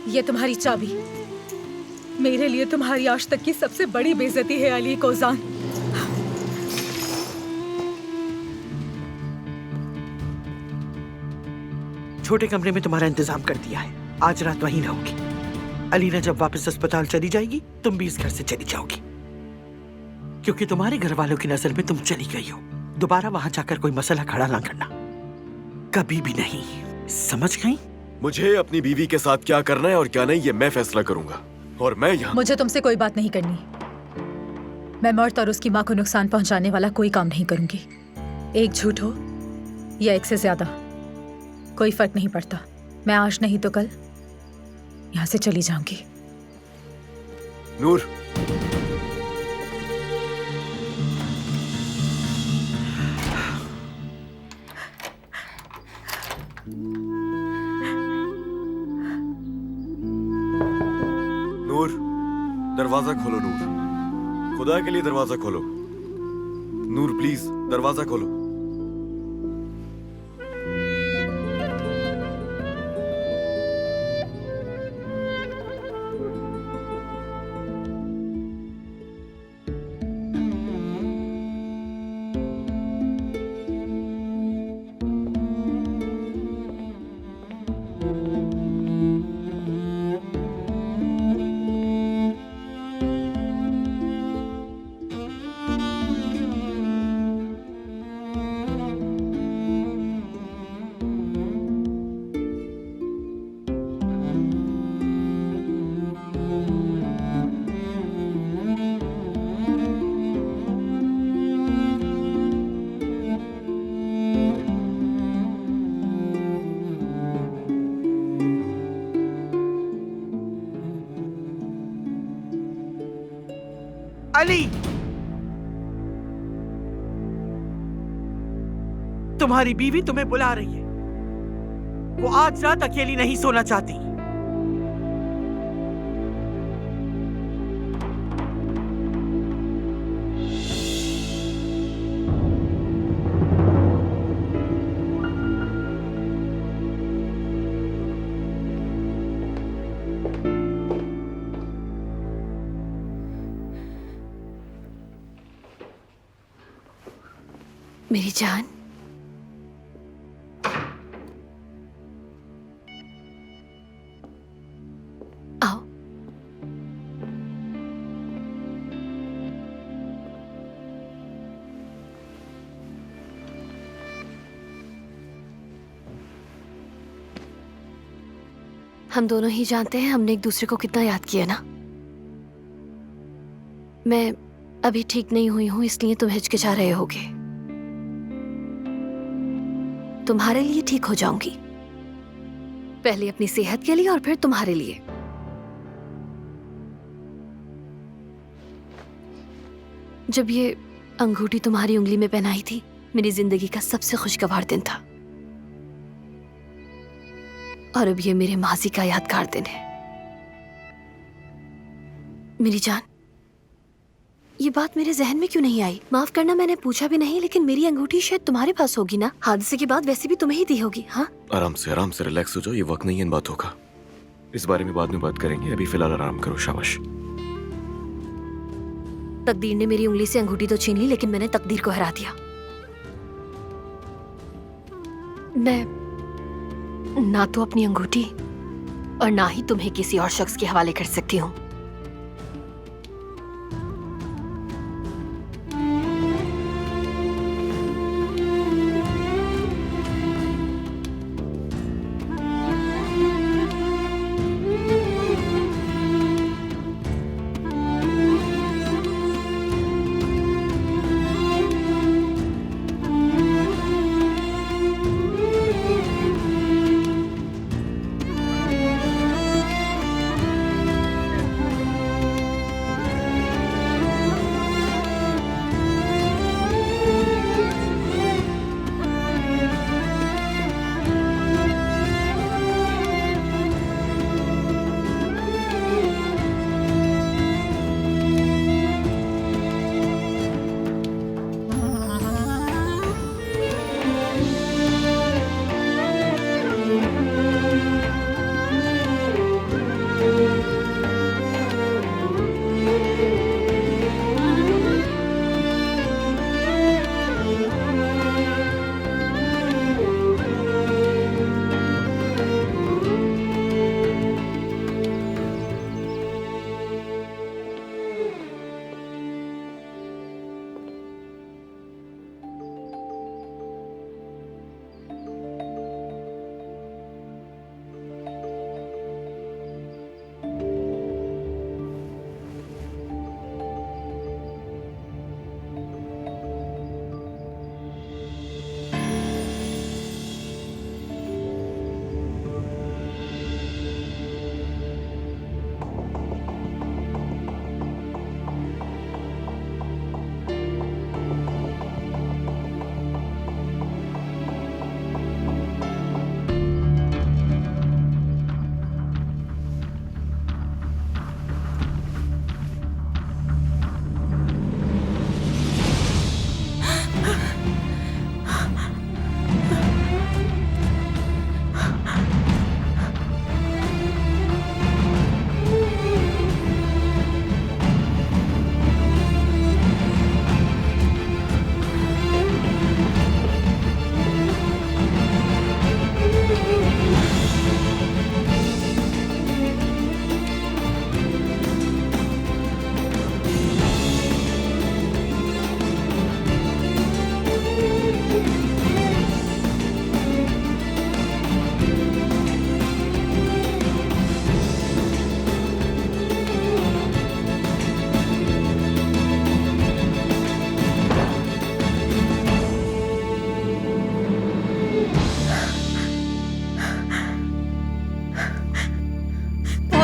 ये तुम्हारी चाबी। मेरे लिए तुम्हारी आज तक की सबसे बड़ी बेइज्जती है अली कोजान। छोटे कमरे में तुम्हारा इंतजाम कर दिया है, आज रात वहीं रहोगी। अलीना जब वापस अस्पताल चली जाएगी, तुम भी इस घर से चली जाओगी, क्योंकि तुम्हारे घर वालों की नजर में तुम चली गई हो। दोबारा वहां जाकर कोई मसला खड़ा ना करना, कभी भी नहीं, समझ गई? मुझे अपनी बीवी के साथ क्या करना है और क्या नहीं, ये मैं फैसला करूंगा। और मैं यहाँ मुझे तुमसे कोई बात नहीं करनी। मैं मर्द और उसकी माँ को नुकसान पहुंचाने वाला कोई काम नहीं करूंगी। एक झूठ हो या एक से ज्यादा, कोई फर्क नहीं पड़ता। मैं आज नहीं तो कल यहाँ से चली जाऊंगी। नूर, नूर, दरवाजा खोलो। नूर, खुदा के लिए दरवाजा खोलो। नूर प्लीज दरवाजा खोलो। अली, तुम्हारी बीवी तुम्हें बुला रही है। वो आज रात अकेली नहीं सोना चाहती। मेरी जान, आओ। हम दोनों ही जानते हैं हमने एक दूसरे को कितना याद किया ना। मैं अभी ठीक नहीं हुई हूं, इसलिए तुम हिचकिचा रहे होगे। तुम्हारे लिए ठीक हो जाऊंगी, पहले अपनी सेहत के लिए और फिर तुम्हारे लिए। जब ये अंगूठी तुम्हारी उंगली में पहनाई थी, मेरी जिंदगी का सबसे खुशगवार दिन था, और अब ये मेरे माजी का यादगार दिन है। मेरी जान, ये बात मेरे जहन में क्यों नहीं आई? माफ करना, मैंने पूछा भी नहीं, लेकिन मेरी अंगूठी शायद तुम्हारे पास होगी ना। हादसे के बाद वैसे भी तुम्हें ही दी होगी। हाँ, आराम से रिलैक्स हो जाओ, ये वक्त नहीं है इन बातों का। इस बारे में बाद में बात करेंगे, अभी फिलहाल आराम करो। शाबाश। तकदीर ने मेरी उंगली से अंगूठी तो छीन ली, लेकिन मैंने तकदीर को हरा दिया। मैं ना तो अपनी अंगूठी और ना ही तुम्हें किसी और शख्स के हवाले कर सकती हूँ।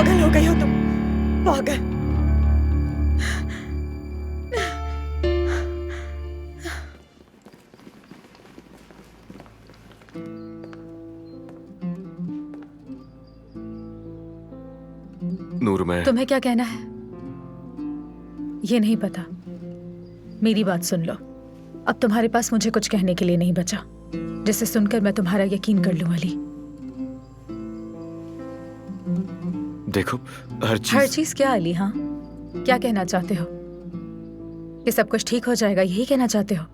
पागल हो गई हो तुम, पागल। नूर, मैं तुम्हें क्या कहना है ये नहीं पता। मेरी बात सुन लो। अब तुम्हारे पास मुझे कुछ कहने के लिए नहीं बचा जिसे सुनकर मैं तुम्हारा यकीन कर लूं अली। देखो, हर हर चीज चीज क्या अली? हाँ, क्या कहना चाहते हो? कि सब कुछ ठीक हो जाएगा, यही कहना चाहते हो?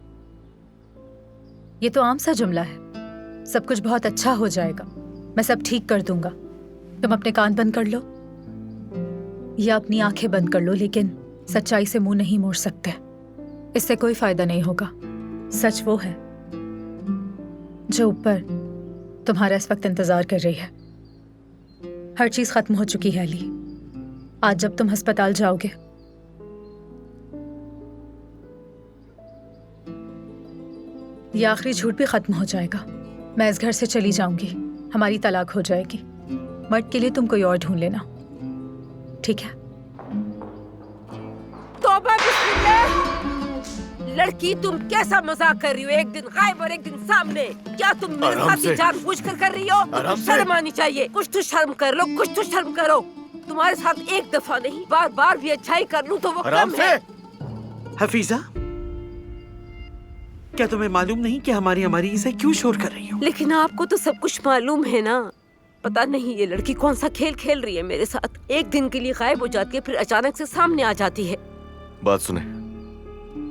ये तो आम सा जुमला है। सब कुछ बहुत अच्छा हो जाएगा, मैं सब ठीक कर दूंगा। तुम अपने कान बंद कर लो या अपनी आंखें बंद कर लो, लेकिन सच्चाई से मुंह नहीं मोड़ सकते। इससे कोई फायदा नहीं होगा। सच वो है जो ऊपर तुम्हारा इस वक्त इंतजार कर रही है। हर चीज खत्म हो चुकी है अली। आज जब तुम अस्पताल जाओगे ये आखिरी झूठ भी खत्म हो जाएगा। मैं इस घर से चली जाऊंगी, हमारी तलाक हो जाएगी। मर्द के लिए तुम कोई और ढूंढ लेना, ठीक है? तौबा बिस्मिल्लाह। लड़की, तुम कैसा मजाक कर रही हो? एक दिन गायब और एक दिन सामने। क्या तुम मेरे आराम साथ से। जानबूझ कर कर रही हो? आराम से। शर्म आनी चाहिए। कुछ तो शर्म कर लो, कुछ तो शर्म करो। तुम्हारे साथ एक दफा नहीं, बार बार भी अच्छाई कर लूं तो वो आराम कम से। है। हफीजा, क्या तुम्हें मालूम नहीं कि हमारी हमारी से क्यों शोर कर रही हो? लेकिन आपको तो सब कुछ मालूम है ना। पता नहीं ये लड़की कौन सा खेल खेल रही है मेरे साथ। एक दिन के लिए गायब हो जाती है, फिर अचानक से सामने आ जाती है। बात सुने,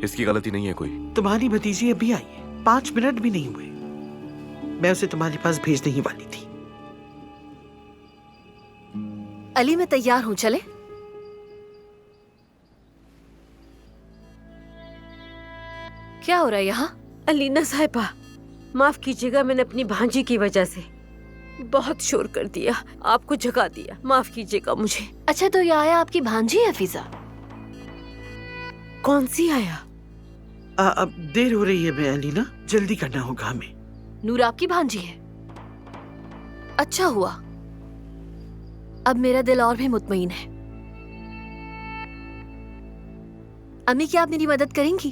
इसकी गलती नहीं है कोई। तुम्हारी भतीजी अभी आई है, 5 मिनट भी नहीं हुए। मैं उसे तुम्हारे पास भेजने ही वाली थी। अली, मैं तैयार हूँ, चले? क्या हो रहा है यहाँ? अलीना साहिबा, माफ कीजिएगा, मैंने अपनी भांजी की वजह से बहुत शोर कर दिया, आपको जगा दिया। माफ कीजिएगा मुझे। अच्छा, तो ये आया आपकी भांजी है हफीजा? कौन सी आया? अब देर हो रही है मैं अलीना, जल्दी करना होगा हमें। नूर आपकी भांजी है? अच्छा हुआ, अब मेरा दिल और भी मुतमईन है। अम्मी, क्या आप मेरी मदद करेंगी?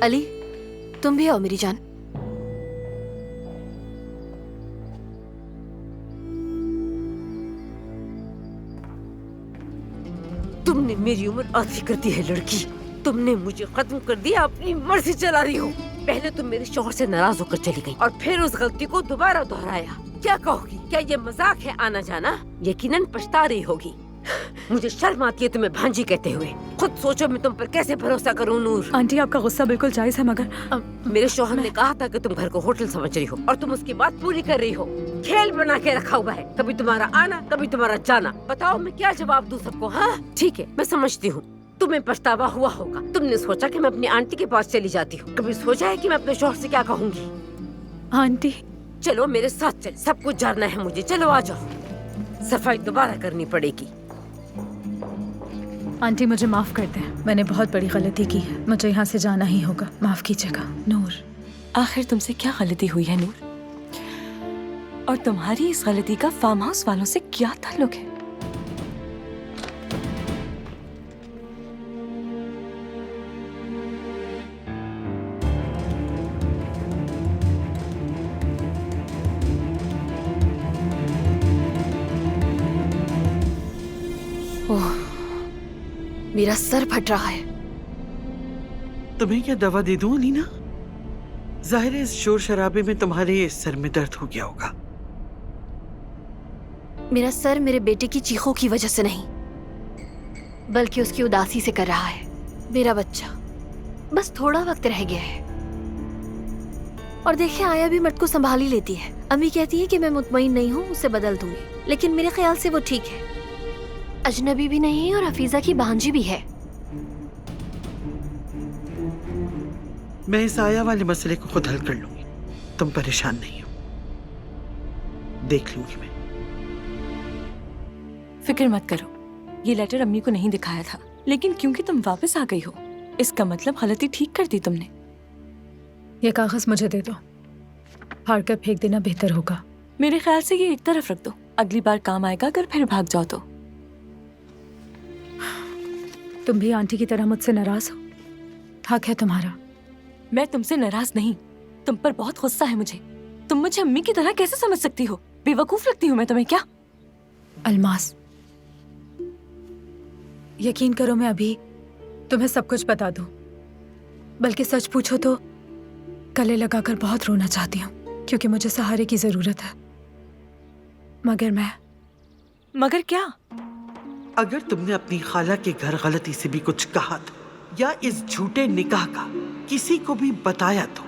अली, तुम भी आओ मेरी जान। तुमने मेरी उम्र आधी कर दी है लड़की। तुमने मुझे खत्म कर दिया, अपनी मर्जी चला रही हो। पहले तुम मेरे शौहर से नाराज होकर चली गई और फिर उस गलती को दोबारा दोहराया। क्या कहोगी? क्या ये मजाक है आना जाना? यकीनन पछता रही होगी। मुझे शर्म आती है तुम्हें भांजी कहते हुए। खुद सोचो मैं तुम पर कैसे भरोसा करूं नूर। आंटी, आपका गुस्सा बिल्कुल जायज है, मगर मेरे शौहर ने कहा था कि तुम घर को होटल समझ रही हो और तुम उसकी बात पूरी कर रही हो। खेल बना के रखा हुआ है, कभी तुम्हारा आना कभी तुम्हारा जाना। बताओ मैं क्या जवाब दूं सबको? हाँ ठीक है, मैं समझती हूँ तुम्हें पछतावा हुआ होगा। तुमने सोचा कि मैं अपनी आंटी के पास चली जाती हूँ। कभी सोचा है कि मैं अपने शौहर से क्या कहूँगी? आंटी, चलो मेरे साथ चल, सब कुछ जानना है मुझे। चलो आ जाओ, सफाई दोबारा करनी पड़ेगी। आंटी मुझे माफ कर दें, मैंने बहुत बड़ी गलती की है। मुझे यहाँ से जाना ही होगा, माफ कीजिएगा। नूर, आखिर तुमसे क्या गलती हुई है नूर? और तुम्हारी इस गलती का फार्म हाउस वालों से क्या ताल्लुक है? ओह, मेरा सर फट रहा है। तुम्हें क्या दवा दे दूं अलीना? जाहिर है इस शोर शराबे में तुम्हारे सर में दर्द हो गया होगा। मेरा सर मेरे बेटे की चीखों की वजह से नहीं, बल्कि उसकी उदासी से कर रहा है। मेरा बच्चा बस थोड़ा वक्त रह गया है। और देखिए, आया भी मट को संभाल ही लेती है। अम्मी कहती है कि मैं मुतमईन नहीं हूँ, उसे बदल दूंगी, लेकिन मेरे ख्याल से वो ठीक है। अजनबी भी नहीं है और हफीजा की भांजी भी है। मैं इस आया वाले मसले को खुद हल कर लूंगी, तुम परेशान नहीं हो। देख लूंगी मैं। फिक्र मत करो, ये लेटर अम्मी को नहीं दिखाया था, लेकिन क्योंकि तुम वापस आ गई हो, इसका मतलब गलती ठीक कर दी तुमने। ये कागज मुझे दे दो, फाड़ कर फेंक देना बेहतर होगा। मेरे ख्याल से ये एक तरफ रख दो, अगली बार काम आएगा अगर फिर भाग जाओ तो। तुम भी आंटी की तरह मुझसे नाराज हो? हक है तुम्हारा। मैं तुमसे नाराज नहीं, तुम पर बहुत गुस्सा है मुझे। तुम मुझे अम्मी की तरह कैसे समझ सकती हो? बेवकूफ लगती हूँ मैं तुम्हें क्या? अलमास, यकीन करो मैं अभी तुम्हें सब कुछ बता दूं। बल्कि सच पूछो तो गले लगाकर बहुत रोना चाहती हूँ, क्योंकि मुझे सहारे की जरूरत है। मगर क्या? अगर तुमने अपनी खाला के घर गलती से भी कुछ कहा तो, या इस झूठे निकाह का किसी को भी बताया तो,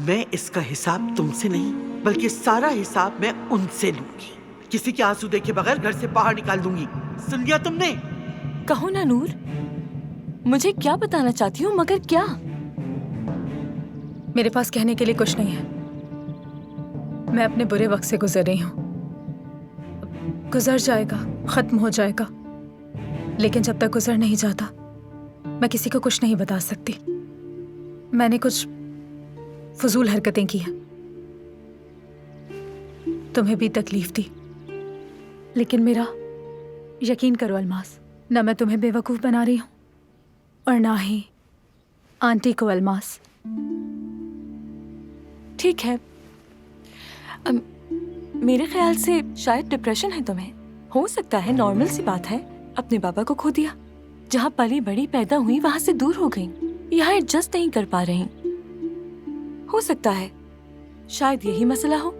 मैं इसका हिसाब तुमसे नहीं बल्कि सारा हिसाब मैं उनसे लूंगी। किसी के आंसू देखे बगैर घर से बाहर निकाल दूंगी। सुन लिया तुमने? कहो ना नूर, मुझे क्या बताना चाहती हूँ मगर क्या? मेरे पास कहने के लिए कुछ नहीं है। मैं अपने बुरे वक्त से गुजर रही हूँ। गुजर जाएगा, खत्म हो जाएगा, लेकिन जब तक गुजर नहीं जाता मैं किसी को कुछ नहीं बता सकती। मैंने कुछ फजूल हरकतें की हैं, तुम्हें भी तकलीफ दी, लेकिन मेरा यकीन करो अलमास, ना मैं तुम्हें बेवकूफ बना रही हूं और ना ही आंटी को। अलमास, ठीक है, मेरे ख्याल से शायद डिप्रेशन है तुम्हें। हो सकता है, नॉर्मल सी बात है। अपने बाबा को खो दिया, जहाँ पली बड़ी पैदा हुई वहां से दूर हो गई, यहाँ एडजस्ट नहीं कर पा रही। हो सकता है शायद यही मसला हो।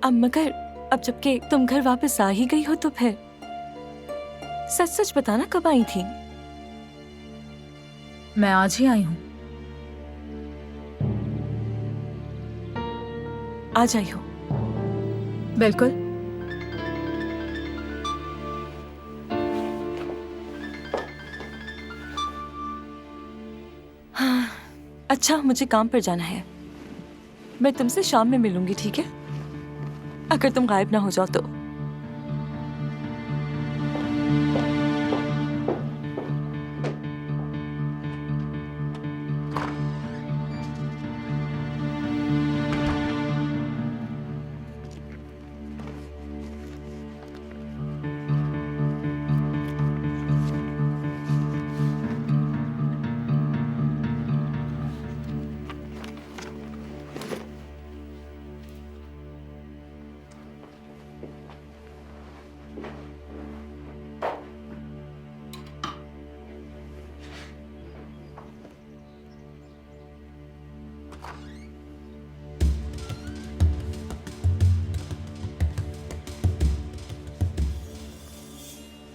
मगर अब जबकि तुम घर वापस आ ही गई हो तो फिर सच सच बताना, कब आई थी? मैं आज ही आई हूं। आज आई हो? बिल्कुल। हाँ, अच्छा, मुझे काम पर जाना है। मैं तुमसे शाम में मिलूंगी, ठीक है? अगर तुम गायब ना हो जाओ तो।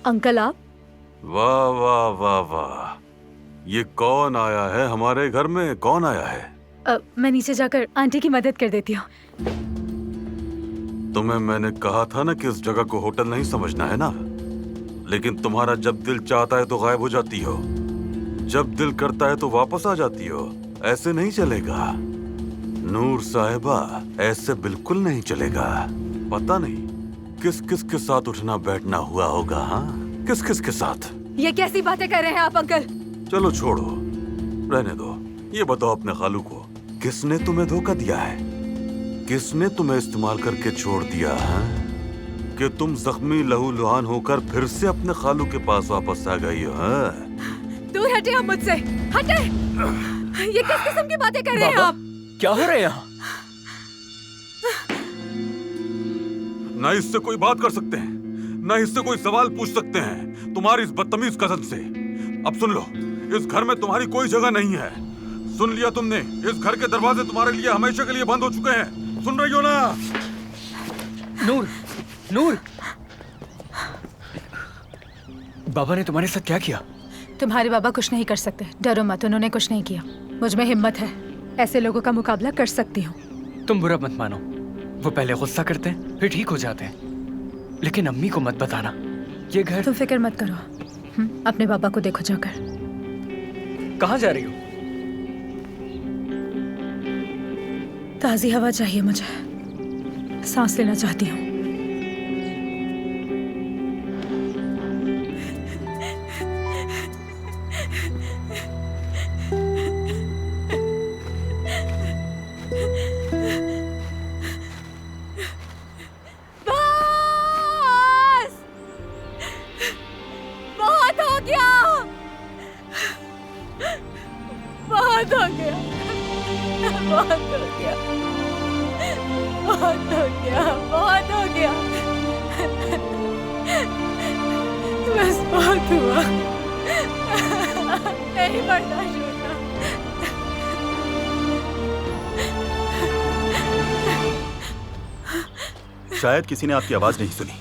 अंकल आप? वाह वाह वाह वाह, ये कौन आया है हमारे घर में? कौन आया है? मैं नीचे जाकर आंटी की मदद कर देती हूँ। तुम्हें मैंने कहा था ना कि इस जगह को होटल नहीं समझना है ना, लेकिन तुम्हारा जब दिल चाहता है तो गायब हो जाती हो, जब दिल करता है तो वापस आ जाती हो। ऐसे नहीं चलेगा नूर साहिबा, ऐसे बिल्कुल नहीं चलेगा। पता नहीं किस किस के साथ उठना बैठना हुआ होगा। हाँ, किस किस के साथ? ये कैसी बातें कर रहे हैं आप अंकल? चलो छोड़ो, रहने दो। ये बताओ अपने खालू को, किसने तुम्हें धोखा दिया है? किसने तुम्हें इस्तेमाल करके छोड़ दिया है कि तुम जख्मी लहू लुहान होकर फिर से अपने खालू के पास वापस आ गई हो? दूर हटे आप मुझसे, हटे! ये किस किस्म की बातें कर रहे हैं आप? क्या हो रहा है यहाँ? ना इससे कोई बात कर सकते हैं, ना इससे कोई सवाल पूछ सकते हैं तुम्हारी इस बदतमीज कज़न से। अब सुन लो, इस घर में तुम्हारी कोई जगह नहीं है। सुन लिया तुमने? इस घर के दरवाजे तुम्हारे लिए हमेशा के लिए बंद हो चुके हैं। सुन रही हो ना? नूर, नूर, बाबा ने तुम्हारे साथ क्या किया? तुम्हारे बाबा कुछ नहीं कर सकते, डरो मत, उन्होंने कुछ नहीं किया। मुझ में हिम्मत है, ऐसे लोगों का मुकाबला कर सकती हूँ। तुम बुरा मत मानो, वो पहले गुस्सा करते हैं फिर ठीक हो जाते हैं, लेकिन अम्मी को मत बताना। ये घर... तुम फिक्र मत करो, अपने बाबा को देखो जाकर। कहाँ जा रही हो? ताज़ी हवा चाहिए मुझे, सांस लेना चाहती हूँ। बहुत हो गया, बहुत हो गया, बहुत हो गया, बहुत हो गया, बस बहुत हुआ, नहीं बर्दाश्त होता। शायद किसी ने आपकी आवाज नहीं सुनी।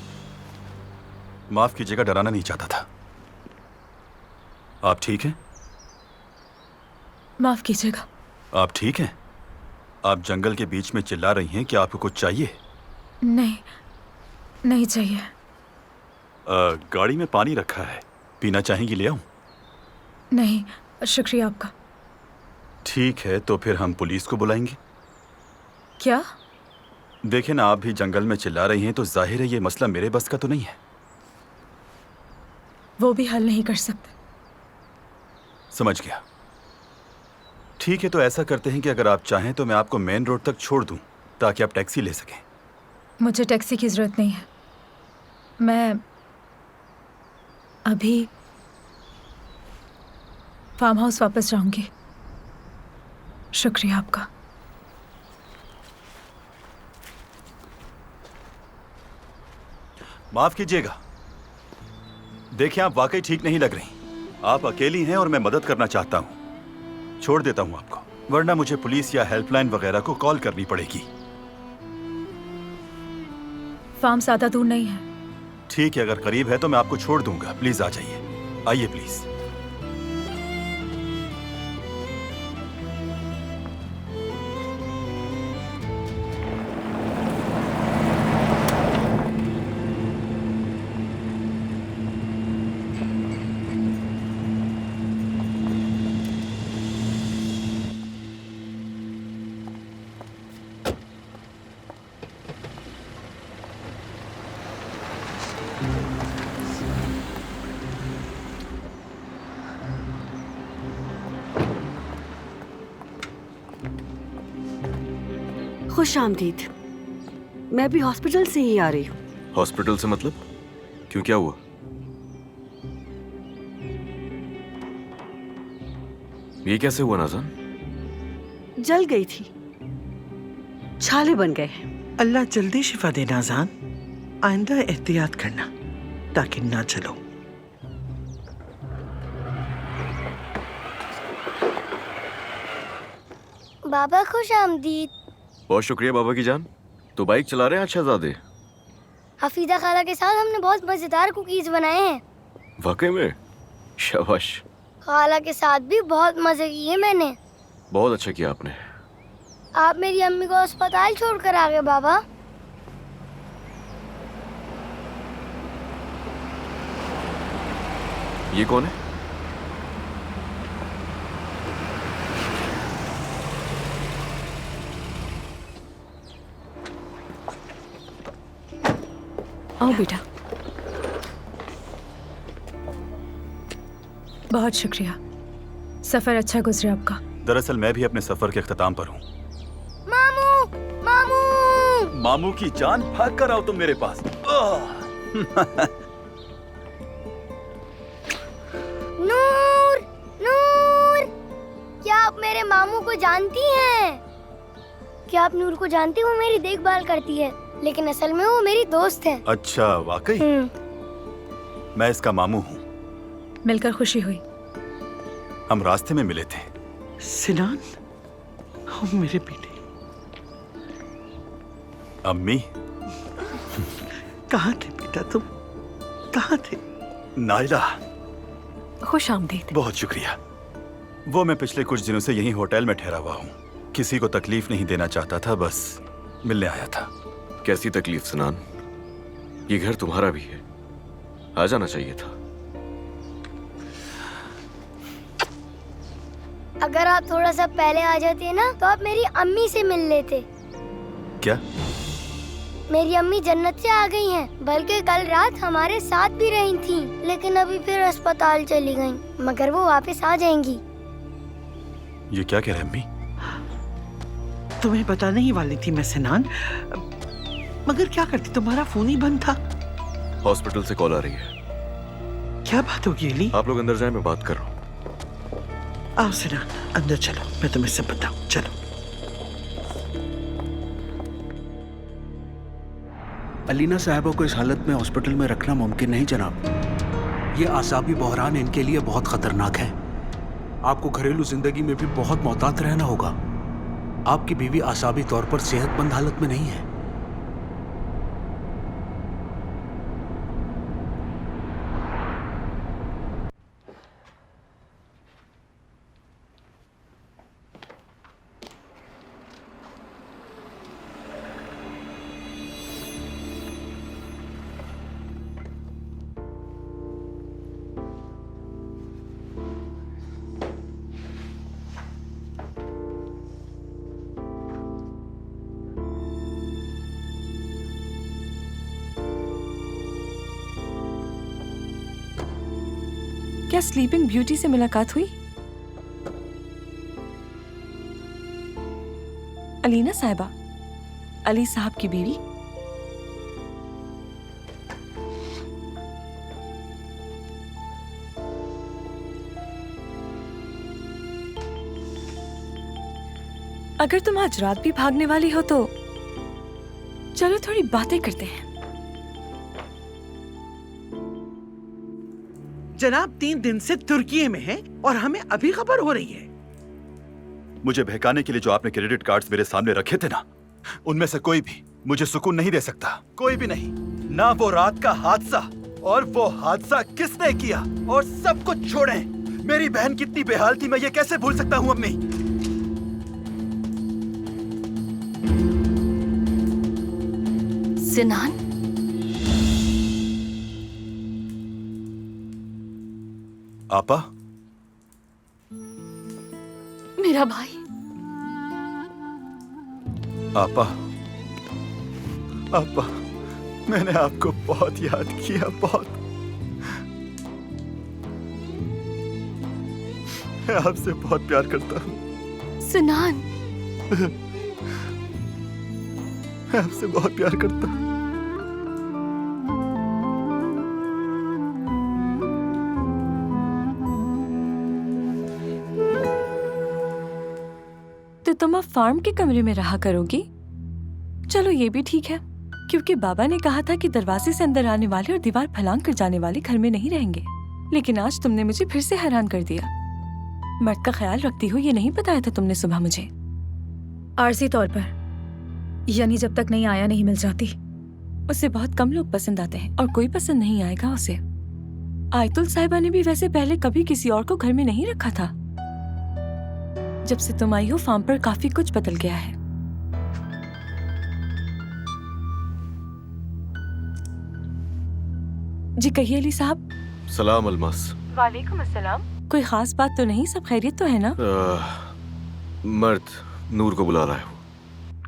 माफ कीजिएगा, डराना नहीं चाहता था। आप ठीक हैं? माफ कीजिएगा। आप ठीक हैं? आप जंगल के बीच में चिल्ला रही हैं। क्या आपको कुछ चाहिए? नहीं, नहीं चाहिए। गाड़ी में पानी रखा है, पीना चाहेंगी? ले आऊं? नहीं, शुक्रिया आपका। ठीक है, तो फिर हम पुलिस को बुलाएंगे। क्या? देखें ना, आप भी जंगल में चिल्ला रही हैं तो जाहिर है ये मसला मेरे बस का तो नहीं है। वो भी हल नहीं कर सकते। समझ गया। ठीक है, तो ऐसा करते हैं कि अगर आप चाहें तो मैं आपको मेन रोड तक छोड़ दूं ताकि आप टैक्सी ले सकें। मुझे टैक्सी की जरूरत नहीं है। मैं अभी फार्म हाउस वापस जाऊंगी। शुक्रिया आपका। माफ कीजिएगा, देखिए आप वाकई ठीक नहीं लग रही। आप अकेली हैं और मैं मदद करना चाहता हूं। छोड़ देता हूं आपको, वरना मुझे पुलिस या हेल्पलाइन वगैरह को कॉल करनी पड़ेगी। फार्म ज्यादा दूर नहीं है। ठीक है, अगर करीब है तो मैं आपको छोड़ दूंगा। प्लीज आ जाइए, आइए प्लीज। खुश आमदीद। मैं भी हॉस्पिटल से ही आ रही हूँ। हॉस्पिटल से मतलब? क्यों, क्या हुआ? ये कैसे हुआ नाज़ान? जल गई थी, छाले बन गए। अल्लाह जल्दी शिफा दे नाज़ान। आइंदा एहतियात करना ताकि ना चलो। बाबा खुश आमदीद। बहुत शुक्रिया बाबा की जान। तो बाइक चला रहे हैं आज शहजादे? हफीजा खाला के साथ हमने बहुत मजेदार कुकीज बनाए हैं। वाकई में? शाबाश। खाला के साथ भी बहुत मजे किए मैंने। बहुत अच्छा किया आपने। आप मेरी अम्मी को अस्पताल छोड़कर आ गए बाबा। ये कौन है? आओ बेटा। बहुत शुक्रिया, सफर अच्छा गुजरे आपका। दरअसल मैं भी अपने सफर के इख्तिताम पर हूँ। मामू, मामू। मामू की जान, भाग कर आओ तुम मेरे पास। नूर, नूर, क्या आप मेरे मामू को जानती हैं? क्या आप नूर को जानती? वो मेरी देखभाल करती है, लेकिन असल में वो मेरी दोस्त है। अच्छा, वाकई? मैं इसका मामू हूँ। मिलकर खुशी हुई। हम रास्ते में मिले थे। सिनान, हम मेरे बेटे। अम्मी, कहाँ थे बेटा तुम? कहाँ थे? नाइला, खुश आमदीद। बहुत शुक्रिया। वो मैं पिछले कुछ दिनों से यहीं होटल में ठहरा हुआ हूँ। किसी को तकलीफ नहीं देना चाहता था, बस मिलने आया था। कैसी तकलीफ सिनान? ये घर तुम्हारा भी है, आ जाना चाहिए था। अगर आप थोड़ा सा पहले आ जाते ना तो आप मेरी अम्मी से मिल लेते। क्या? मेरी अम्मी जन्नत से आ गई हैं, बल्कि कल रात हमारे साथ भी रही थीं, लेकिन अभी फिर अस्पताल चली गईं, मगर वो वापस आ जाएंगी। ये क्या कह रहे अम्मी? तुम्हें बताने ही वाली थी मैं सिनान, मगर क्या करती, तुम्हारा फोन ही बंद था। हॉस्पिटल से कॉल आ रही है। क्या बात होगी अली? आप लोग अंदर जाएं, मैं बात कर रहा हूँ। आओ सिनान, अंदर चलो, मैं तुम्हें सब बताऊं। चलो। अलीना साहिबा को इस हालत में हॉस्पिटल में रखना मुमकिन नहीं जनाब। ये आसाबी बहरान इनके लिए बहुत खतरनाक है। आपको घरेलू जिंदगी में भी बहुत मोहतात रहना होगा। आपकी बीवी आसाबी तौर पर सेहतमंद हालत में नहीं है। क्या स्लीपिंग ब्यूटी से मुलाकात हुई? अलीना साहिबा, अली साहब की बीवी। अगर तुम आज रात भी भागने वाली हो तो चलो थोड़ी बातें करते हैं। जनाब 3 दिन से तुर्की में है और हमें अभी खबर हो रही है। मुझे बहकाने के लिए जो आपने क्रेडिट कार्ड्स मेरे सामने रखे थे ना, उनमें से कोई भी मुझे सुकून नहीं दे सकता। कोई भी नहीं। ना वो रात का हादसा, और वो हादसा किसने किया। और सब कुछ छोड़ें, मेरी बहन कितनी बेहाल थी मैं ये कैसे भूल सकता हूँ अम्मी। सिनान, आपा, मेरा भाई। आपा, आपा, मैंने आपको बहुत याद किया, बहुत। मैं आपसे बहुत प्यार करता हूँ। सिनान, मैं आपसे बहुत प्यार करता हूँ। तो तुम अब फार्म के कमरे में रहा करोगी? चलो ये भी ठीक है, क्योंकि बाबा ने कहा था कि दरवाजे से अंदर आने वाले और दीवार फलांग कर जाने वाले घर में नहीं रहेंगे। लेकिन आज तुमने मुझे फिर से हैरान कर दिया। मर्द का ख्याल रखती हो ये नहीं बताया था तुमने सुबह मुझे। आरजी तौर पर, यानी जब तक नई आया नहीं मिल जाती। उसे बहुत कम लोग पसंद आते हैं और कोई पसंद नहीं आएगा उसे। आयतुल साहिबा ने भी वैसे पहले कभी किसी और को घर में नहीं रखा था। जब से तुम आई हो फार्म पर काफी कुछ बदल गया है। जी कहिए अली साहब। सलाम अलमास। वालेकुम अस्सलाम। कोई खास बात तो नहीं, सब खैरियत तो है ना? मर्द नूर को बुला रहा है।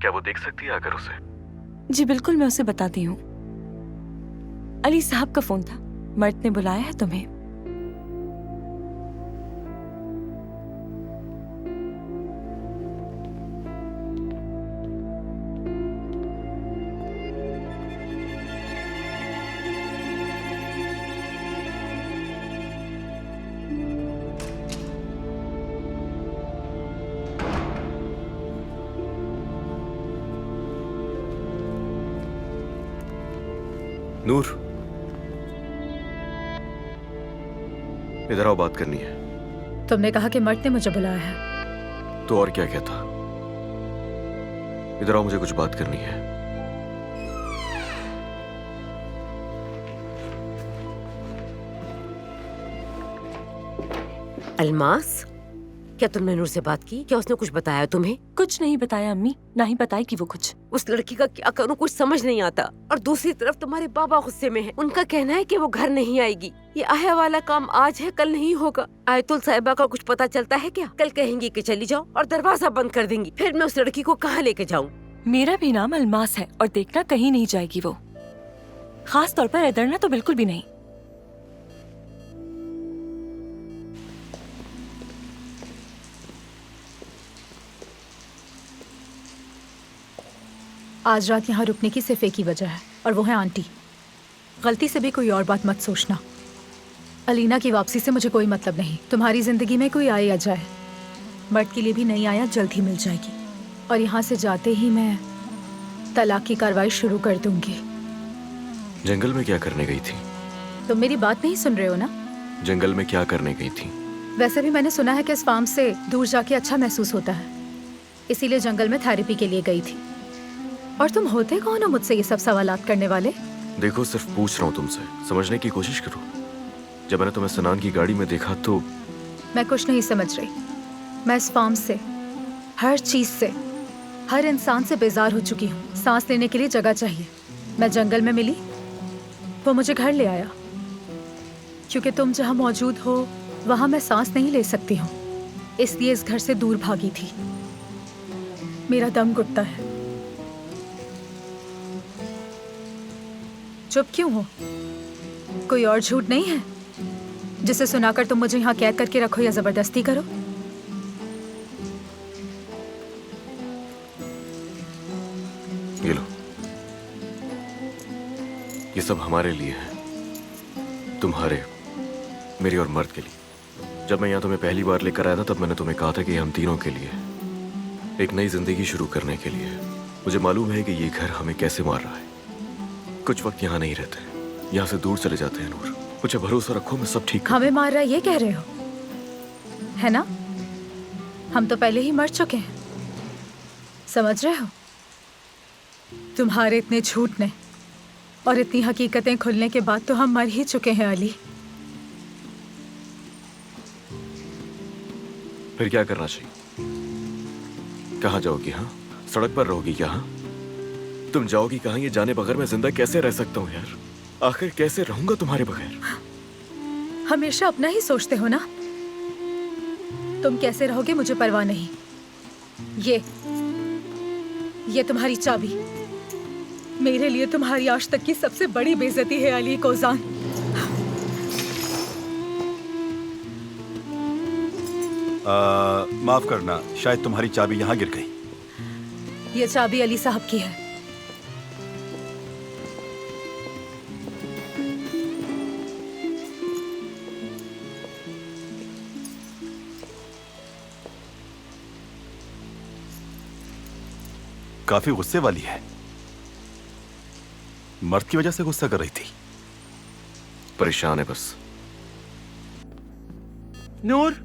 क्या वो देख सकती है आकर उसे? जी बिल्कुल, मैं उसे बताती हूँ। अली साहब का फोन था, मर्द ने बुलाया है तुम्हें। नूर, इधर आओ, बात करनी है। तुमने कहा कि मर्द ने मुझे बुलाया है। तो और क्या कहता? इधर आओ, मुझे कुछ बात करनी है। अलमास, क्या तुमने नूर से बात की? क्या उसने कुछ बताया तुम्हें? कुछ नहीं बताया अम्मी, ना ही बताई कि वो कुछ। उस लड़की का क्या करूं कुछ समझ नहीं आता। और दूसरी तरफ तुम्हारे बाबा गुस्से में हैं। उनका कहना है कि वो घर नहीं आएगी। ये आया वाला काम आज है, कल नहीं होगा। आयतुल साहिबा का कुछ पता चलता है क्या? कल कहेंगी कि चली जाओ और दरवाजा बंद कर देंगी। फिर मैं उस लड़की को कहाँ लेके जाऊँ? मेरा भी नाम अलमास है और देखना कहीं नहीं जाएगी वो, खास तौर पर इधर ना तो बिल्कुल भी नहीं। आज रात यहाँ रुकने की सिर्फ एक ही वजह है, और वो है आंटी। गलती से भी कोई और बात मत सोचना। अलीना की वापसी से मुझे कोई मतलब नहीं। तुम्हारी जिंदगी में कोई आए या जाए, मर्द के लिए भी नहीं आया, जल्द ही मिल जाएगी। और यहाँ से जाते ही मैं तलाक की कार्रवाई शुरू कर दूंगी। जंगल में क्या करने गई थी? तुम मेरी बात नहीं सुन रहे हो ना? जंगल में क्या करने गई थी? वैसे भी मैंने सुना है कि इस फार्म से दूर जाके अच्छा महसूस होता है, इसीलिए जंगल में थेरेपी के लिए गई थी। और तुम होते कौन हो मुझसे ये सब सवालात करने वाले? देखो, सिर्फ पूछ रहा हूँ तुमसे, समझने की कोशिश करो। जब मैंने तुम्हें सनान की गाड़ी में देखा तो मैं कुछ नहीं समझ रही। मैं इस फार्म से, हर चीज से, हर इंसान से बेजार हो चुकी हूँ। सांस लेने के लिए जगह चाहिए। मैं जंगल में मिली, वो मुझे घर ले आया, क्योंकि तुम जहाँ मौजूद हो वहाँ मैं सांस नहीं ले सकती हूँ, इसलिए इस घर से दूर भागी थी। मेरा दम घुटता है। चुप क्यों हो? कोई और झूठ नहीं है जिसे सुनाकर तुम मुझे यहाँ कैद करके रखो या जबरदस्ती करो? ये लो, ये सब हमारे लिए है, तुम्हारे, मेरे और मर्द के लिए। जब मैं यहाँ तुम्हें पहली बार लेकर आया था तब मैंने तुम्हें कहा था कि हम तीनों के लिए, एक नई जिंदगी शुरू करने के लिए। मुझे मालूम है कि ये घर हमें कैसे मार रहा है। कुछ वक्त यहाँ नहीं रहते, यहाँ से दूर चले जाते हैं नूर। मुझे भरोसा रखो, मैं सब ठीक। हमें मार रहा है ये कह रहे हो, है ना? हम तो पहले ही मर चुके हैं, समझ रहे हो? तुम्हारे इतने झूठ ने और इतनी हकीकतें खुलने के बाद तो हम मर ही चुके हैं अली। फिर क्या करना चाहिए? कहाँ जाओगी? हाँ, सड़क पर रहोगी क्या? हाँ, तुम जाओगी कहाँ? ये जाने बगैर मैं जिंदा कैसे रह सकता हूँ यार? आखिर कैसे रहूंगा तुम्हारे बगैर? हमेशा अपना ही सोचते हो ना। तुम कैसे रहोगे मुझे परवाह नहीं। ये तुम्हारी चाबी मेरे लिए तुम्हारी आज तक की सबसे बड़ी बेइज्जती है अली कोजान। माफ करना, शायद तुम्हारी चाबी यहाँ गिर गई। ये चाबी अली साहब की है। काफी गुस्से वाली है। मर्द की वजह से गुस्सा कर रही थी। परेशान है बस। नूर,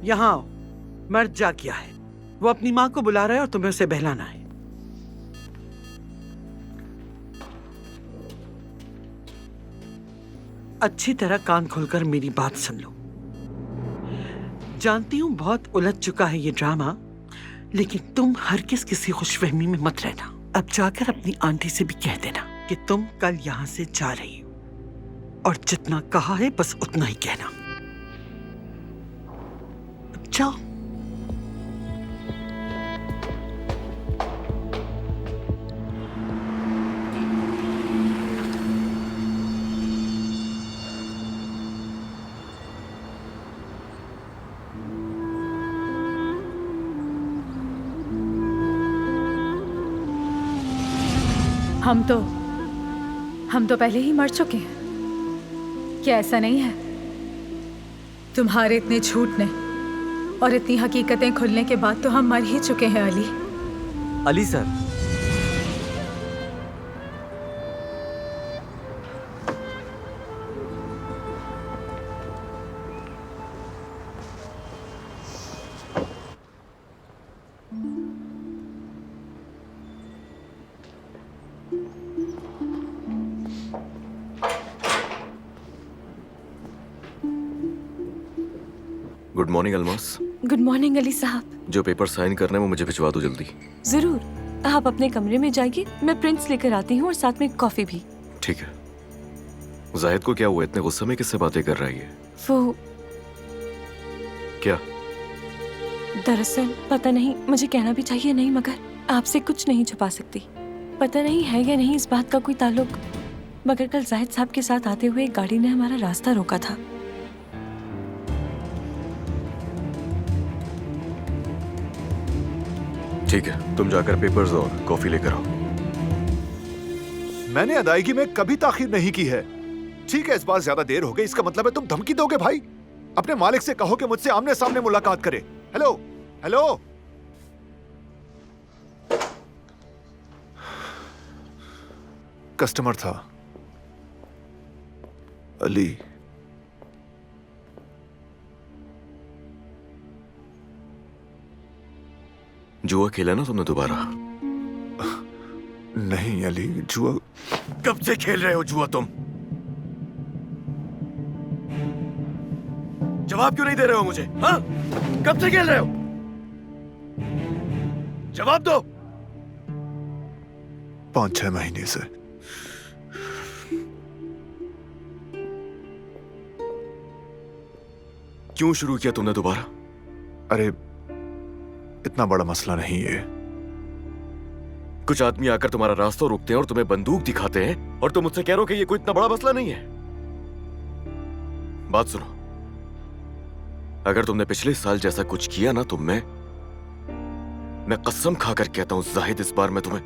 यहाँ आओ। मर्द जा गया है, वो अपनी माँ को बुला रहा है और तुम्हें उसे बहलाना है। अच्छी तरह कान खोलकर मेरी बात सुन लो। जानती हूं बहुत उलझ चुका है ये ड्रामा, लेकिन तुम हरगिज़ किसी खुशफहमी में मत रहना। अब जाकर अपनी आंटी से भी कह देना कि तुम कल यहाँ से जा रही हो, और जितना कहा है बस उतना ही कहना। अब जाओ। हम तो पहले ही मर चुके हैं। क्या ऐसा नहीं है? तुम्हारे इतने झूठ ने और इतनी हकीकतें खुलने के बाद तो हम मर ही चुके हैं Ali. Ali sir, good morning Almas. Good morning Ali साहब। जो पेपर साइन करना है वो मुझे भिजवा दो जल्दी। जरूर, आप अपने कमरे में जाइए, मैं प्रिंट्स लेकर आती हूँ और साथ में कॉफी भी। ठीक है। जाहिद को क्या हुआ? इतने गुस्से में किससे बातें कर रही है? वो क्या? दरअसल पता नहीं, मुझे कहना भी चाहिए नहीं, मगर आपसे कुछ नहीं छुपा सकती। पता नहीं है या नहीं इस बात का कोई ताल्लुक, मगर कल जाहिद साहब के साथ आते हुए एक गाड़ी ने हमारा रास्ता रोका था। ठीक है, तुम जाकर पेपर्स और कॉफी लेकर आओ। मैंने अदायगी में कभी ताखीर नहीं की है। ठीक है, इस बार ज्यादा देर हो गई, इसका मतलब है तुम धमकी दोगे भाई? अपने मालिक से कहो कि मुझसे आमने सामने मुलाकात करे। Hello hello. कस्टमर था अली। जुआ खेला ना तुमने दोबारा? नहीं अली, जुआ कब से खेल रहे हो जुआ तुम? जवाब क्यों नहीं दे रहे हो मुझे? हाँ? कब से खेल रहे हो? जवाब दो। 5-6 महीने से। क्यों शुरू किया तुमने दोबारा? अरे इतना बड़ा मसला नहीं है। कुछ आदमी आकर तुम्हारा रास्ता रोकते हैं और तुम्हें बंदूक दिखाते हैं और तुम मुझसे कह रहे हो कि ये कोई इतना बड़ा मसला नहीं है। बात सुनो, अगर तुमने पिछले साल जैसा कुछ किया ना, मैं कसम खाकर कहता हूं जाहिद, इस बार मैं तुम्हें